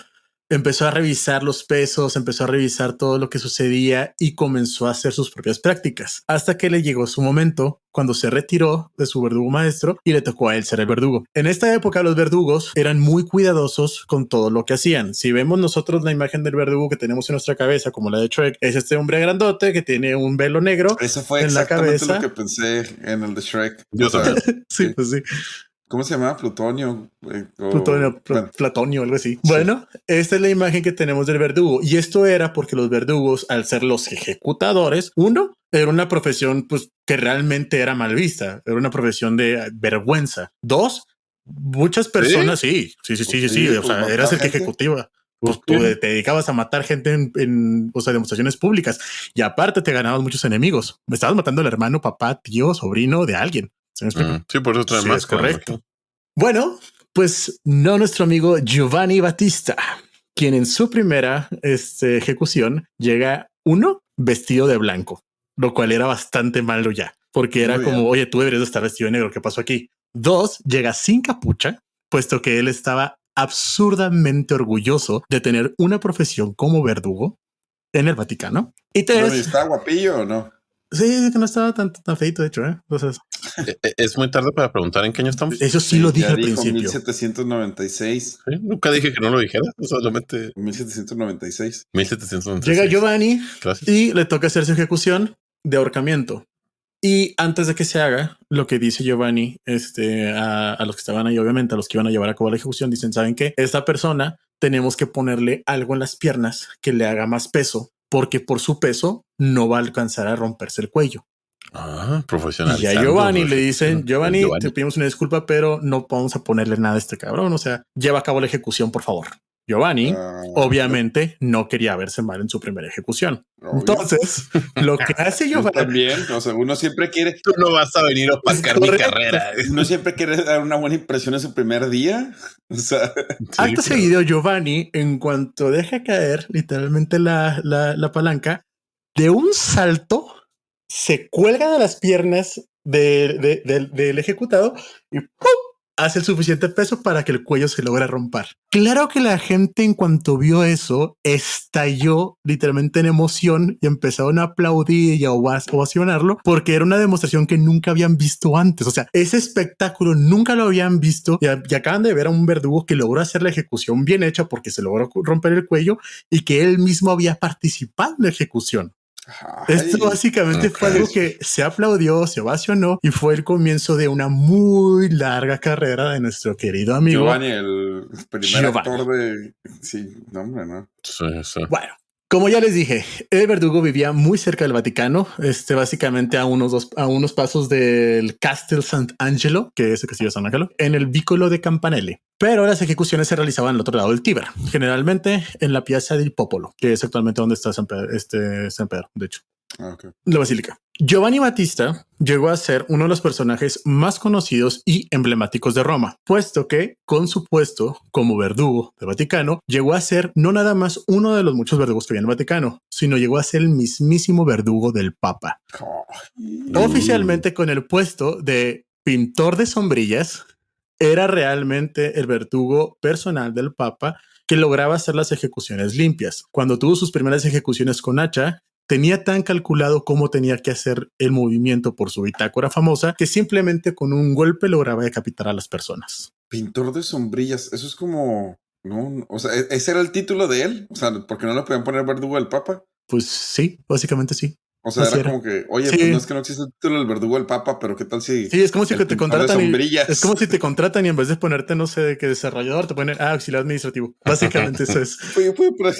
empezó a revisar los pesos, empezó a revisar todo lo que sucedía y comenzó a hacer sus propias prácticas hasta que le llegó su momento cuando se retiró de su verdugo maestro y le tocó a él ser el verdugo. En esta época los verdugos eran muy cuidadosos con todo lo que hacían. Si vemos nosotros la imagen del verdugo que tenemos en nuestra cabeza, como la de Shrek, es este hombre grandote que tiene un velo negro. Eso fue en exactamente la cabeza. Lo que pensé en el de Shrek. Yo también. Sí, pues sí. ¿Cómo se llama? Plutonio. Platonio, algo así. Sí. Bueno, esta es la imagen que tenemos del verdugo. Y esto era porque los verdugos, al ser los ejecutadores, uno, era una profesión pues, que realmente era mal vista. Era una profesión de vergüenza. Dos, muchas personas, sí. O sea, eras el que ejecutiva. Pues tú te dedicabas a matar gente en demostraciones públicas. Y aparte te ganabas muchos enemigos. Me estabas matando al hermano, papá, tío, sobrino de alguien. Sí, por eso trae más. Es correcto. Bueno, pues no nuestro amigo Giovanni Battista, quien en su primera ejecución llega uno vestido de blanco, lo cual era bastante malo ya, porque era como, oye, tú deberías estar vestido de negro. ¿Qué pasó aquí? Dos, llega sin capucha, puesto que él estaba absurdamente orgulloso de tener una profesión como verdugo en el Vaticano. Y tres, ¿está guapillo o no? Sí, que no estaba tan feito, de hecho, Entonces, es muy tarde para preguntar en qué año estamos. Eso sí lo dije al principio. 1796. ¿Sí? Nunca dije que no lo dijera, solamente 1796. 1796. Llega Giovanni y le toca hacer su ejecución de ahorcamiento. Y antes de que se haga, lo que dice Giovanni a los que estaban ahí, obviamente a los que iban a llevar a cabo la ejecución, dicen, ¿saben qué? Esta persona tenemos que ponerle algo en las piernas que le haga más peso, porque por su peso no va a alcanzar a romperse el cuello. Profesional. Y a Giovanni le dicen, Giovanni, te pedimos una disculpa, pero no vamos a ponerle nada a este cabrón. O sea, lleva a cabo la ejecución, por favor. Giovanni, obviamente, no quería verse mal en su primera ejecución. Obvio. Entonces, lo que hace Giovanni... También, o sea, uno siempre quiere... Tú no vas a venir a opacar mi carrera. Uno siempre quiere dar una buena impresión en su primer día. O sea... Acto seguido, Giovanni, en cuanto deja caer literalmente la palanca, de un salto, se cuelga de las piernas del ejecutado y ¡pum! Hace el suficiente peso para que el cuello se logre romper. Claro que la gente, en cuanto vio eso, estalló literalmente en emoción y empezaron a aplaudir y a ovacionarlo porque era una demostración que nunca habían visto antes. O sea, ese espectáculo nunca lo habían visto y acaban de ver a un verdugo que logró hacer la ejecución bien hecha porque se logró romper el cuello y que él mismo había participado en la ejecución. Esto básicamente fue algo que se aplaudió, se ovacionó y fue el comienzo de una muy larga carrera de nuestro querido amigo Giovanni, el primer actor de... Sí, no, hombre, no. Sí. Bueno, como ya les dije, el verdugo vivía muy cerca del Vaticano, básicamente a unos pasos del Castel Sant'Angelo, que es el castillo de San Angelo, en el Vicolo de Campanelli. Pero las ejecuciones se realizaban al otro lado del Tíber, generalmente en la Piazza del Popolo, que es actualmente donde está San Pedro, de hecho. Okay. La basílica. Giovanni Battista llegó a ser uno de los personajes más conocidos y emblemáticos de Roma, puesto que con su puesto como verdugo del Vaticano llegó a ser no nada más uno de los muchos verdugos que había en el Vaticano, sino llegó a ser el mismísimo verdugo del Papa. Oficialmente con el puesto de pintor de sombrillas, era realmente el verdugo personal del Papa que lograba hacer las ejecuciones limpias. Cuando tuvo sus primeras ejecuciones con hacha, tenía tan calculado cómo tenía que hacer el movimiento por su bitácora famosa que simplemente con un golpe lograba decapitar a las personas. Pintor de sombrillas, eso es como... No, o sea, ¿ese era el título de él? O sea, ¿por qué no le podían poner verdugo al Papa? Pues sí, básicamente sí. O sea, era como que, oye, sí. Pues no es que no existe el título del verdugo del Papa, pero ¿qué tal si... Sí, es como si te contratan es como si te contratan y en vez de ponerte, no sé, de qué desarrollador, te ponen auxiliar administrativo. Básicamente eso es.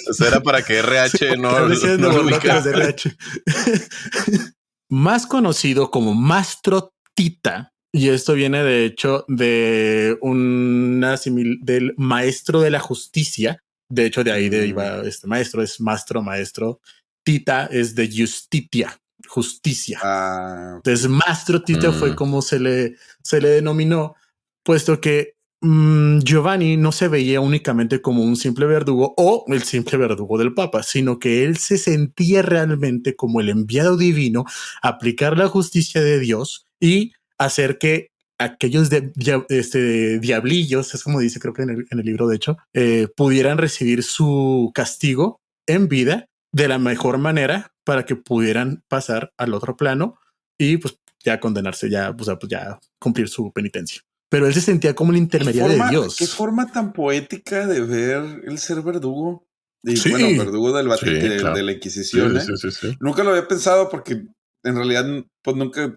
Eso era para que RH no lo de RH. Más conocido como Mastro Tita. Y esto viene de hecho de del maestro de la justicia. De hecho, de ahí deriva este maestro, es maestro. Tita es de justitia, justicia. Entonces, Mastro Tita fue como se le denominó, puesto que Giovanni no se veía únicamente como un simple verdugo o el simple verdugo del Papa, sino que él se sentía realmente como el enviado divino a aplicar la justicia de Dios y hacer que aquellos diablillos, es como dice creo que en el libro de hecho, pudieran recibir su castigo en vida de la mejor manera para que pudieran pasar al otro plano y pues ya condenarse, ya cumplir su penitencia. Pero él se sentía como el intermediario de Dios. Qué forma tan poética de ver el ser verdugo. Y bueno, verdugo del Vaticano, de la Inquisición. Sí. Nunca lo había pensado porque en realidad pues nunca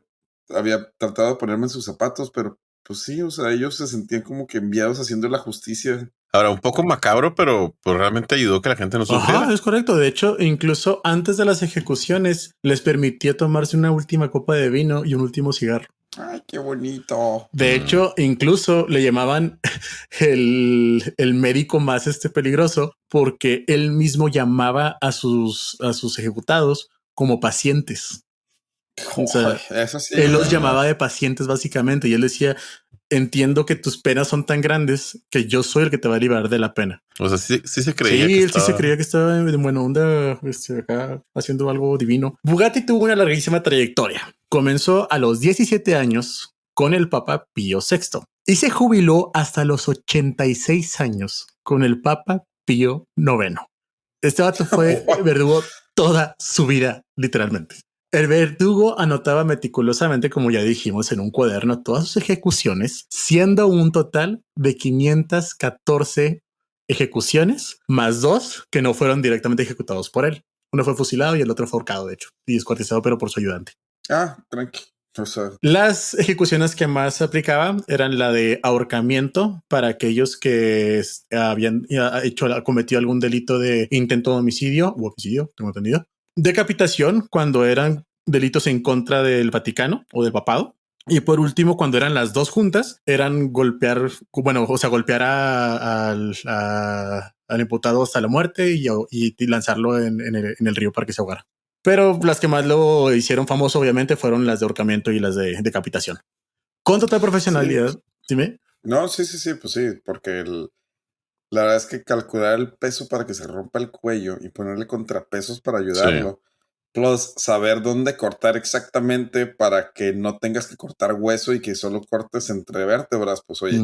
había tratado de ponerme en sus zapatos, pero pues sí, o sea, ellos se sentían como que enviados haciendo la justicia. Ahora, un poco macabro, pero pues realmente ayudó que la gente no sufriera. Ajá, es correcto. De hecho, incluso antes de las ejecuciones les permitía tomarse una última copa de vino y un último cigarro. Ay, qué bonito. De hecho, incluso le llamaban el médico más peligroso porque él mismo llamaba a sus ejecutados como pacientes. O sea, eso sí, él los llamaba de pacientes básicamente y él decía, entiendo que tus penas son tan grandes que yo soy el que te va a liberar de la pena. O sea, sí se creía. Sí, él sí se creía que estaba en buena onda, acá haciendo algo divino. Bugatti tuvo una larguísima trayectoria. Comenzó a los 17 años con el Papa Pío VI y se jubiló hasta los 86 años con el Papa Pío IX. Este vato fue verdugo toda su vida, literalmente. El verdugo anotaba meticulosamente, como ya dijimos, en un cuaderno todas sus ejecuciones, siendo un total de 514 ejecuciones, más 2 que no fueron directamente ejecutados por él. Uno fue fusilado y el otro fue ahorcado, de hecho, y descuartizado, pero por su ayudante. Tranqui. O sea, las ejecuciones que más se aplicaban eran la de ahorcamiento para aquellos que habían cometido algún delito de intento de homicidio u homicidio, tengo entendido. Decapitación cuando eran delitos en contra del Vaticano o del papado. Y por último, cuando eran las dos juntas, eran golpear al imputado hasta la muerte y lanzarlo en el río para que se ahogara. Pero las que más lo hicieron famoso, obviamente, fueron las de ahorcamiento y las de decapitación. Con total profesionalidad, sí. Dime. No, sí, pues sí, porque la verdad es que calcular el peso para que se rompa el cuello y ponerle contrapesos para ayudarlo, plus saber dónde cortar exactamente para que no tengas que cortar hueso y que solo cortes entre vértebras, pues oye.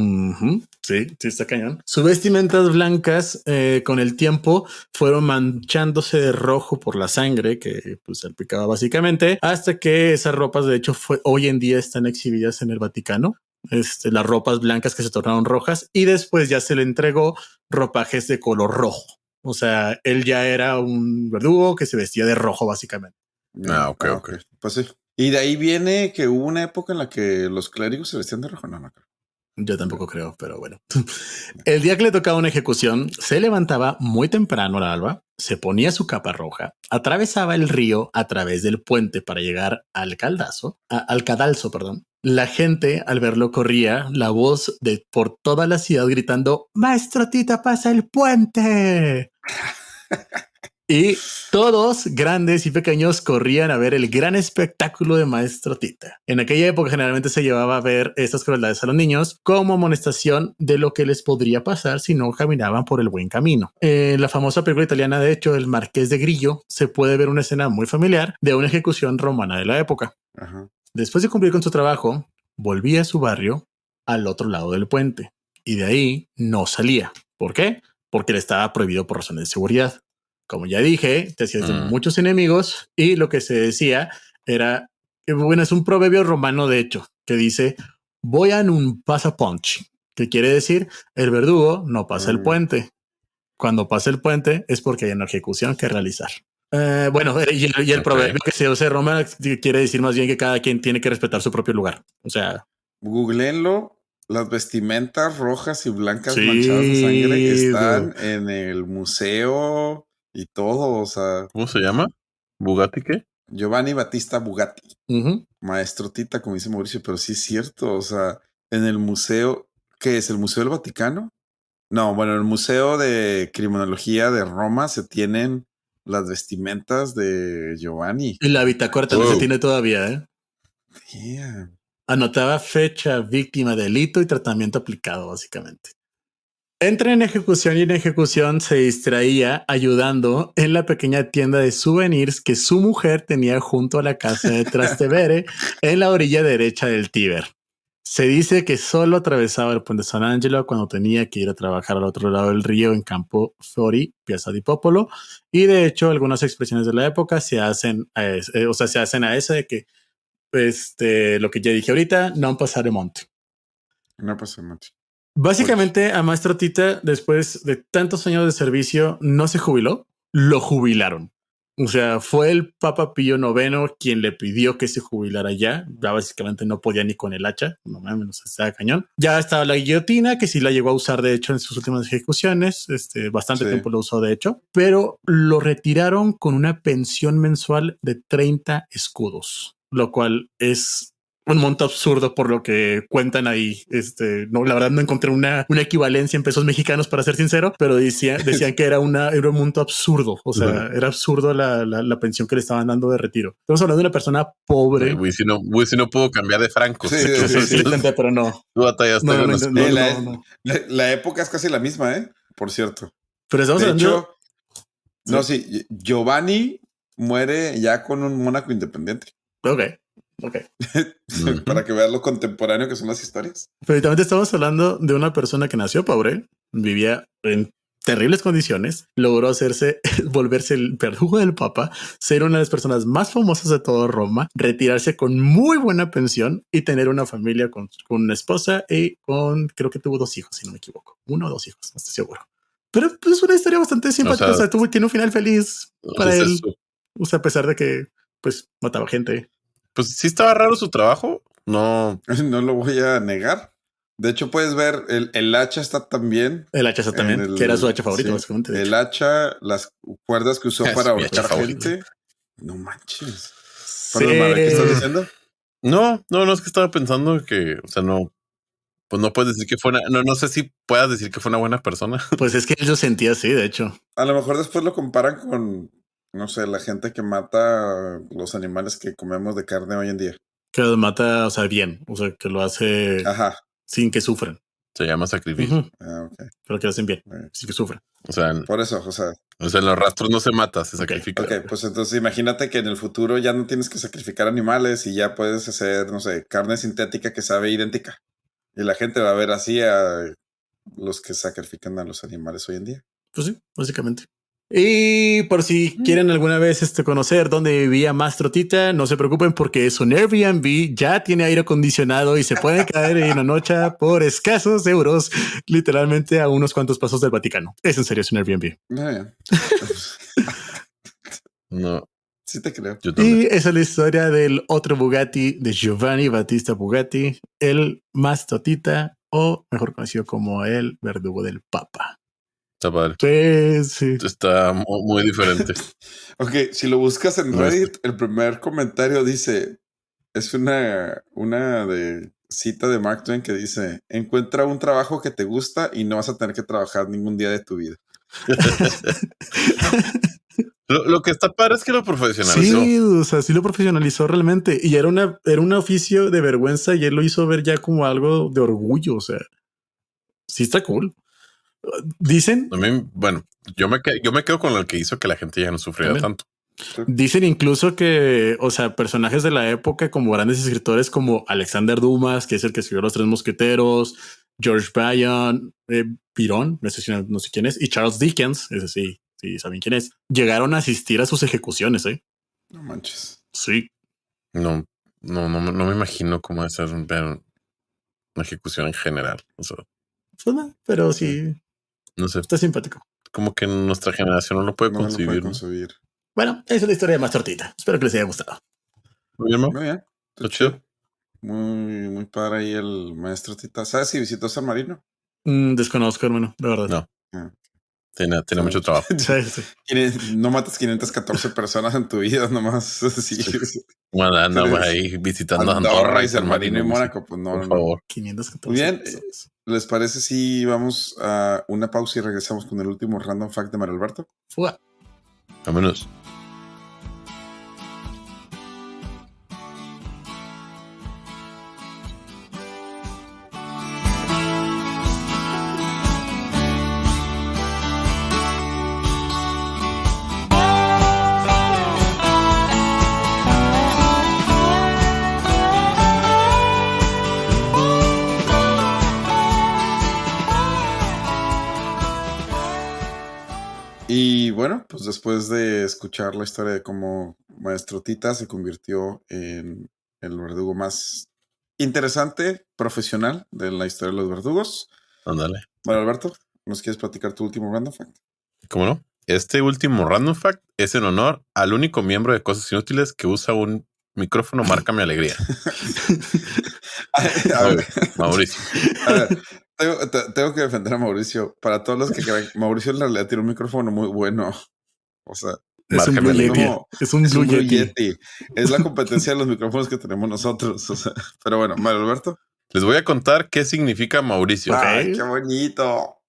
Sí, está cañón. Sus vestimentas blancas con el tiempo fueron manchándose de rojo por la sangre que pues salpicaba básicamente, hasta que esas ropas de hecho hoy en día están exhibidas en el Vaticano. Las ropas blancas que se tornaron rojas y después ya se le entregó ropajes de color rojo. O sea, él ya era un verdugo que se vestía de rojo, básicamente. Ok. Pues sí. Y de ahí viene que hubo una época en la que los clérigos se vestían de rojo. No. Yo tampoco creo, pero bueno. El día que le tocaba una ejecución, se levantaba muy temprano al alba, se ponía su capa roja, atravesaba el río a través del puente para llegar al cadalso. La gente al verlo corría la voz por toda la ciudad gritando: "Maestro Tita, pasa el puente". Y todos, grandes y pequeños, corrían a ver el gran espectáculo de Maestro Tita. En aquella época generalmente se llevaba a ver estas crueldades a los niños como amonestación de lo que les podría pasar si no caminaban por el buen camino. En la famosa película italiana, de hecho, El Marqués de Grillo, se puede ver una escena muy familiar de una ejecución romana de la época. Ajá. Después de cumplir con su trabajo, volvía a su barrio al otro lado del puente y de ahí no salía. ¿Por qué? porque le estaba prohibido por razones de seguridad. Como ya dije, te hacías de muchos enemigos y lo que se decía era, bueno, es un proverbio romano de hecho, que dice, voy a un pasapunch, que quiere decir, el verdugo no pasa el puente. Cuando pasa el puente es porque hay una ejecución que realizar. Bueno, y el proverbio que se usa en Roma quiere decir más bien que cada quien tiene que respetar su propio lugar. O sea, googleenlo. Las vestimentas rojas y blancas manchadas de sangre están en el museo y todo. O sea, ¿cómo se llama? ¿Bugatti qué? Giovanni Battista Bugatti. Maestro Tita, como dice Mauricio, pero sí es cierto. O sea, en el museo, ¿qué es? ¿El Museo del Vaticano? No, bueno, en el Museo de Criminología de Roma se tienen las vestimentas de Giovanni. Y la bitácora también se tiene todavía, ¿eh? Yeah. Anotaba fecha, víctima, delito y tratamiento aplicado, básicamente. Entre en ejecución y en ejecución se distraía ayudando en la pequeña tienda de souvenirs que su mujer tenía junto a la casa de Trastevere en la orilla derecha del Tíber. Se dice que solo atravesaba el puente San Angelo cuando tenía que ir a trabajar al otro lado del río en Campo Fiori, Piazza di Popolo. Y de hecho, algunas expresiones de la época se hacen a esa de que lo que ya dije ahorita, no pasare monte. No pasare monte. Básicamente, a Maestro Tita, después de tantos años de servicio, no se jubiló, lo jubilaron. O sea, fue el Papa Pío IX quien le pidió que se jubilara ya. Ya básicamente no podía ni con el hacha, no mames, estaba cañón. Ya estaba la guillotina, que sí la llegó a usar de hecho en sus últimas ejecuciones. Bastante tiempo lo usó de hecho, pero lo retiraron con una pensión mensual de 30 escudos, lo cual es un monto absurdo por lo que cuentan ahí. No, la verdad no encontré una equivalencia en pesos mexicanos para ser sincero, pero decían que era un monto absurdo. O sea, era absurdo la pensión que le estaban dando de retiro. Estamos hablando de una persona pobre. Si no puedo cambiar de francos. Sí, pero no. Tú batallaste la época es casi la misma, por cierto. Pero estamos hablando. No, sí, Giovanni muere ya con un Mónaco independiente. Ok. Para que veas lo contemporáneo que son las historias. Pero también estamos hablando de una persona que nació pobre, vivía en terribles condiciones, logró volverse el verdugo del Papa, ser una de las personas más famosas de toda Roma, retirarse con muy buena pensión y tener una familia con una esposa y creo que tuvo 2 hijos, si no me equivoco, 1 o 2 hijos, no estoy seguro. Pero es una historia bastante simpática. O sea, tiene un final feliz para él. O sea, a pesar de que pues mataba gente. Pues sí estaba raro su trabajo. No lo voy a negar. De hecho, puedes ver el hacha está también. El hacha está también, que era su hacha favorito, básicamente. El hacha, las cuerdas que usó para ahorcar gente. No manches. Perdón, Mara, ¿qué estás diciendo? No, es que estaba pensando que, o sea, no. Pues no puedes decir que fue no sé si puedas decir que fue una buena persona. Pues es que él lo sentía así, de hecho. A lo mejor después lo comparan con, no sé, la gente que mata los animales que comemos de carne hoy en día. Que los mata, o sea, bien. O sea, que lo hace sin que sufran. Se llama sacrificio. Okay. Pero que lo hacen bien, sin que sufran. O sea, por eso, o sea, en los rastros no se mata, se sacrifica. Ok, pues entonces imagínate que en el futuro ya no tienes que sacrificar animales y ya puedes hacer, no sé, carne sintética que sabe idéntica. Y la gente va a ver así a los que sacrifican a los animales hoy en día. Pues sí, básicamente. Y por si quieren alguna vez conocer dónde vivía Mastro Tita, no se preocupen porque es un Airbnb, ya tiene aire acondicionado y se puede caer en una noche por escasos euros, literalmente a unos cuantos pasos del Vaticano. Es en serio, es un Airbnb. No. Sí te creo. Y esa es la historia del otro Bugatti, de Giovanni Battista Bugatti, el Mastro Tita, o mejor conocido como el verdugo del Papa. Está padre. Sí. Está muy diferente. Ok, si lo buscas en Reddit, el primer comentario dice, es una de cita de Mark Twain que dice, encuentra un trabajo que te gusta y no vas a tener que trabajar ningún día de tu vida. Lo que está padre es que lo profesionalizó. Sí, o sea, sí lo profesionalizó realmente. Y era un oficio de vergüenza y él lo hizo ver ya como algo de orgullo. O sea, sí está cool. Dicen. También, bueno, yo me quedo con lo que hizo que la gente ya no sufriera tanto. Dicen incluso que, o sea, personajes de la época como grandes escritores como Alexander Dumas, que es el que escribió Los Tres Mosqueteros, George Bryan, Byron, no sé quién es, y Charles Dickens, ese sí saben quién es, llegaron a asistir a sus ejecuciones, ¿eh? No manches. Sí. No me imagino cómo es una ejecución en general. O sea, pues no, pero sí. No sé. Está simpático. Como que nuestra generación no lo puede concebir. No lo puede concebir. Bueno, esa es la historia de Más Tortita. Espero que les haya gustado. Muy bien, ¿no? Muy bien. Está chido. Muy padre ahí el maestro Tita. ¿Sabes si visitó San Marino? Desconozco, hermano, la verdad. No. Ah. Tiene mucho trabajo. No matas 514 personas en tu vida, nomás. Sí. Bueno, andamos ahí visitando Andorra y San Marino y Mónaco. Pues no, por favor. 514. Muy bien. ¿Les parece si vamos a una pausa y regresamos con el último random fact de Mario Alberto? Fuga. Vámonos. Y bueno, pues después de escuchar la historia de cómo Maestro Tita se convirtió en el verdugo más interesante, profesional de la historia de los verdugos. Ándale. Bueno, Alberto, ¿nos quieres platicar tu último random fact? ¿Cómo no? Este último random fact es en honor al único miembro de Cosas Inútiles que usa un micrófono marca Mi Alegría. A ver, Mauricio. A ver, tengo que defender a Mauricio. Para todos los que crean, Mauricio en realidad tiene un micrófono muy bueno. O sea, es un Blue Yeti. Es un Blue Yeti. Es la competencia de los micrófonos que tenemos nosotros. O sea, pero bueno, Mario Alberto. Les voy a contar qué significa Mauricio. ¡Ay, qué bonito!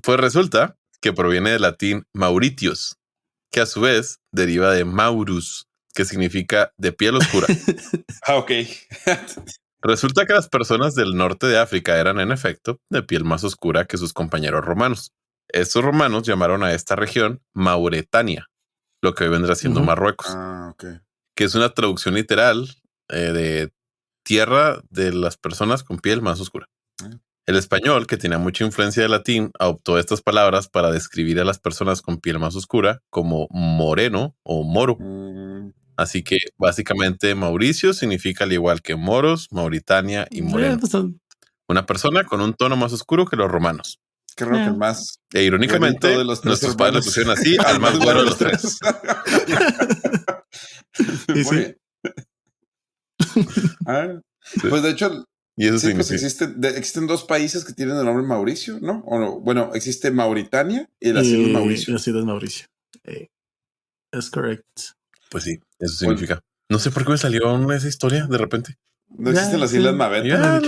Pues resulta que proviene del latín Mauritius, que a su vez deriva de Maurus, que significa de piel oscura. Ok. Resulta que las personas del norte de África eran, en efecto, de piel más oscura que sus compañeros romanos. Estos romanos llamaron a esta región Mauretania, lo que hoy vendrá siendo Marruecos, que es una traducción literal de tierra de las personas con piel más oscura. El español, que tenía mucha influencia del latín, adoptó estas palabras para describir a las personas con piel más oscura como moreno o moro. Así que básicamente Mauricio significa al igual que moros, Mauritania y moreno. Una persona con un tono más oscuro que los romanos. Creo que el más. E irónicamente, de los nuestros padres le pusieron así al más bueno de los tres. Muy bien. Pues de hecho, y eso pues existen dos países que tienen el nombre Mauricio, ¿no? Bueno, existe Mauritania y las Islas Mauricio. Las Islas Mauricio. Es correcto. Pues sí, eso significa. No sé por qué me salió esa historia de repente. No existen las Islas Maveta.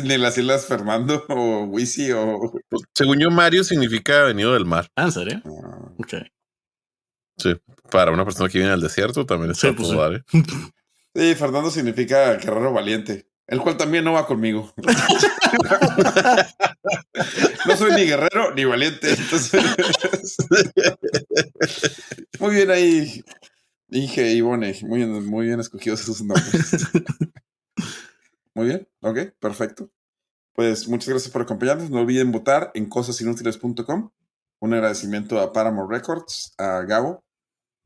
Ni las Islas Fernando o Wisi o... Pues, según yo, Mario significa venido del mar. ¿En serio? Ok. Sí, para una persona que viene al desierto también está todo dar, ¿eh? Sí, Fernando significa guerrero valiente, el cual también no va conmigo. No soy ni guerrero ni valiente. Entonces... Muy bien ahí, Inge y Ivone. Muy bien escogidos esos nombres. Muy bien, ok, perfecto. Pues muchas gracias por acompañarnos. No olviden votar en cosasinútiles.com. Un agradecimiento a Paramount Records, a Gabo,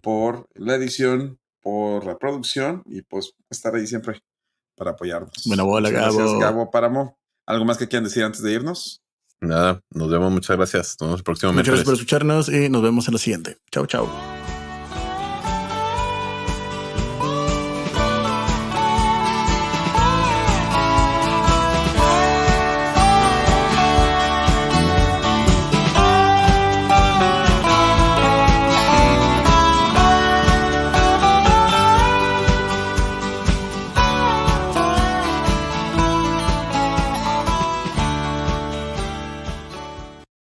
por la edición, por la producción y pues estar ahí siempre para apoyarnos. Buena bola, Gabo. Gracias, Gabo, Páramo. ¿Algo más que quieran decir antes de irnos? Nada, nos vemos. Muchas gracias. Nos vemos el próximo miércoles. Muchas gracias por escucharnos y nos vemos en la siguiente. Chao, chao.